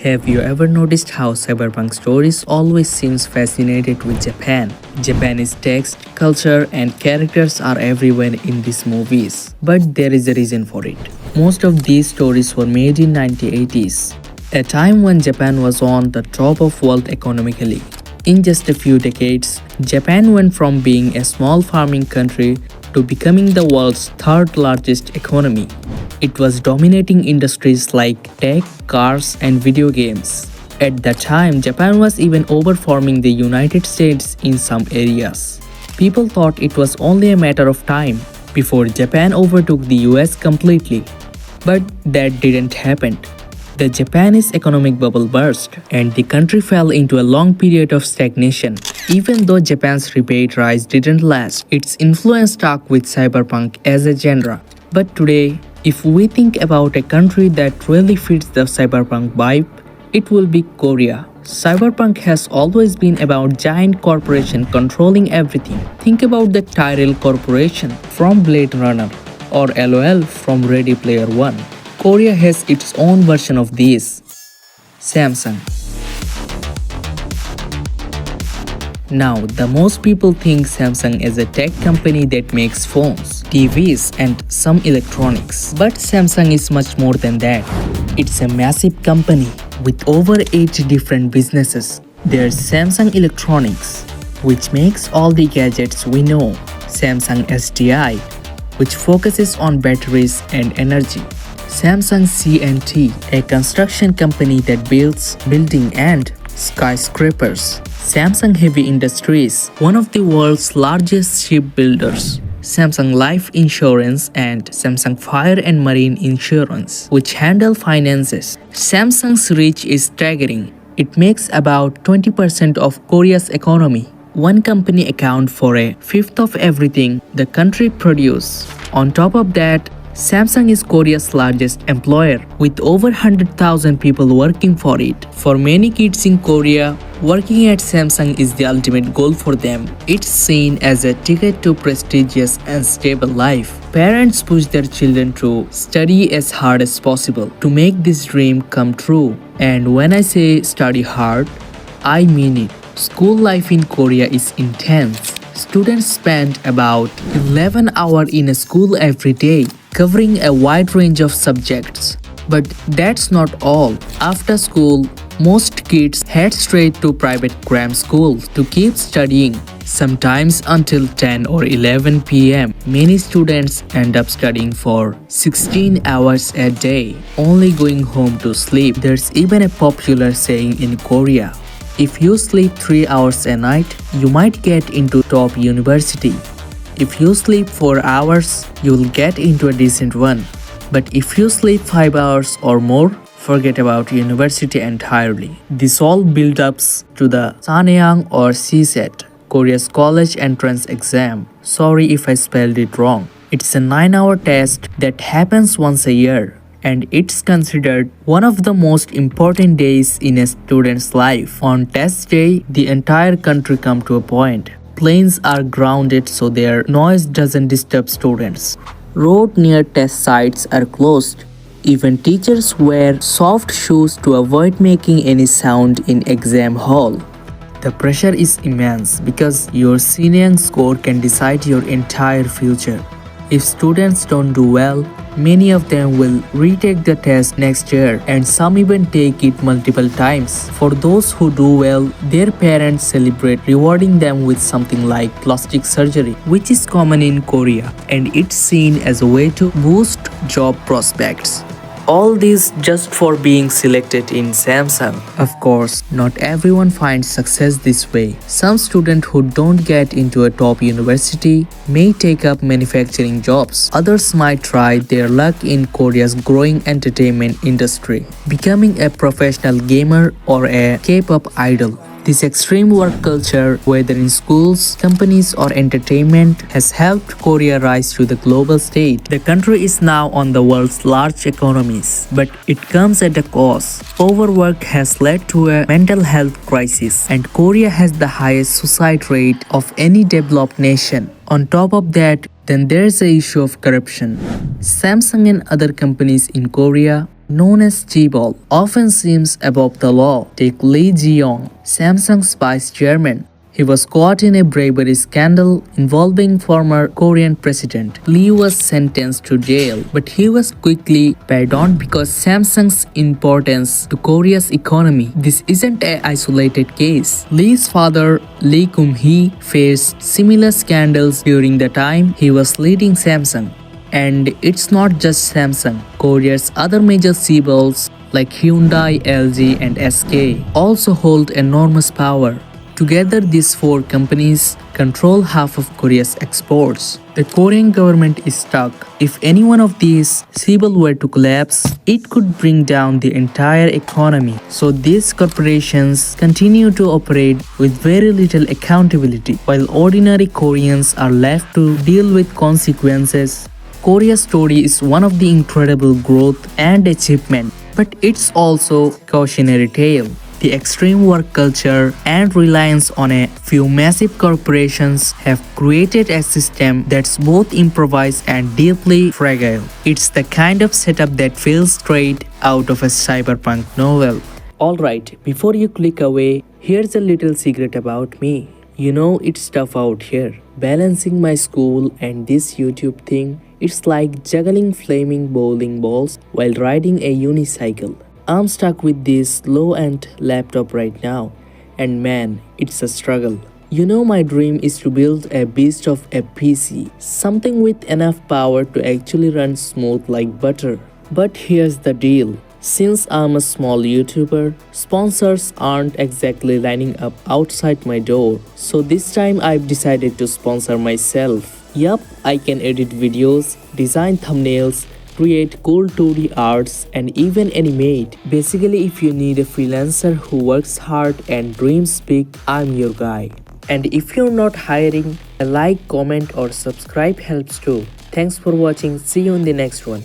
Have you ever noticed how Cyberpunk stories always seems fascinated with Japan? Japanese text, culture and characters are everywhere in these movies. But there is a reason for it. Most of these stories were made in 1980s, a time when Japan was on the top of world economically. In just a few decades, Japan went from being a small farming country to becoming the world's third largest economy. It was dominating industries like tech, cars, and video games. At the time, Japan was even overperforming the United States in some areas. People thought it was only a matter of time before Japan overtook the US completely. But that didn't happen. The Japanese economic bubble burst, and the country fell into a long period of stagnation. Even though Japan's rapid rise didn't last, its influence stuck with cyberpunk as a genre. But today, if we think about a country that really fits the cyberpunk vibe, it will be Korea. Cyberpunk has always been about giant corporations controlling everything. Think about the Tyrell Corporation from Blade Runner or LOL from Ready Player One. Korea has its own version of this. Samsung. Now, the most people think Samsung is a tech company that makes phones, TVs and some electronics. But Samsung is much more than that. It's a massive company with over 8 different businesses. There's Samsung Electronics, which makes all the gadgets we know. Samsung SDI, which focuses on batteries and energy. Samsung C&T, a construction company that builds buildings and skyscrapers. Samsung Heavy Industries, one of the world's largest shipbuilders. Samsung Life Insurance and Samsung Fire and Marine Insurance, which handle finances. Samsung's reach is staggering. It makes about 20% of Korea's economy. One company accounts for a fifth of everything the country produces. On top of that, Samsung is Korea's largest employer, with over 100,000 people working for it. For many kids in Korea, working at Samsung is the ultimate goal for them. It's seen as a ticket to prestigious and stable life. Parents push their children to study as hard as possible to make this dream come true. And when I say study hard, I mean it. School life in Korea is intense. Students spend about 11 hours in a school every day, covering a wide range of subjects. But that's not all. After school, most kids head straight to private cram schools to keep studying, sometimes until 10 or 11 p.m. Many students end up studying for 16 hours a day, only going home to sleep. There's even a popular saying in Korea: if you sleep 3 hours a night, you might get into top university. If you sleep 4 hours, you'll get into a decent one. But if you sleep 5 hours or more, forget about university entirely. This all build-ups to the Saneang or CSET, Korea's college entrance exam. Sorry if I spelled it wrong. It's a 9-hour test that happens once a year, and it's considered one of the most important days in a student's life. On test day, the entire country comes to a point. Planes are grounded so their noise doesn't disturb students. Roads near test sites are closed. Even teachers wear soft shoes to avoid making any sound in exam hall. The pressure is immense because your senior score can decide your entire future. If students don't do well, many of them will retake the test next year, and some even take it multiple times. For those who do well, their parents celebrate, rewarding them with something like plastic surgery, which is common in Korea, and it's seen as a way to boost job prospects. All this just for being selected in Samsung. Of course, not everyone finds success this way. Some students who don't get into a top university may take up manufacturing jobs. Others might try their luck in Korea's growing entertainment industry, becoming a professional gamer or a K-pop idol. This extreme work culture, whether in schools, companies or entertainment, has helped Korea rise to the global stage. The country is now on the world's large economies, but it comes at a cost. Overwork has led to a mental health crisis, and Korea has the highest suicide rate of any developed nation. On top of that, then there's the issue of corruption. Samsung and other companies in Korea known as Chibol, often seems above the law. Take Lee Ji-yong, Samsung's vice chairman. He was caught in a bribery scandal involving former Korean president. Lee was sentenced to jail, but he was quickly pardoned because Samsung's importance to Korea's economy. This isn't an isolated case. Lee's father, Lee Kum-hee, faced similar scandals during the time he was leading Samsung. And it's not just Samsung. Korea's other major cebals like Hyundai, LG, and SK also hold enormous power. Together, these four companies control half of Korea's exports. The Korean government is stuck. If any one of these cebal were to collapse, it could bring down the entire economy. So these corporations continue to operate with very little accountability, while ordinary Koreans are left to deal with consequences. Korea's story is one of the incredible growth and achievement, but it's also a cautionary tale. The extreme work culture and reliance on a few massive corporations have created a system that's both improvised and deeply fragile. It's the kind of setup that feels straight out of a cyberpunk novel. Alright, before you click away, here's a little secret about me. You know, it's tough out here. Balancing my school and this YouTube thing, it's like juggling flaming bowling balls while riding a unicycle. I'm stuck with this low-end laptop right now, and man, it's a struggle. You know, my dream is to build a beast of a PC, something with enough power to actually run smooth like butter. But here's the deal. Since I'm a small YouTuber, sponsors aren't exactly lining up outside my door. So this time I've decided to sponsor myself. Yup, I can edit videos, design thumbnails, create cool 2D arts, and even animate. Basically, if you need a freelancer who works hard and dreams big, I'm your guy. And if you're not hiring, a like, comment or subscribe helps too. Thanks for watching. See you in the next one.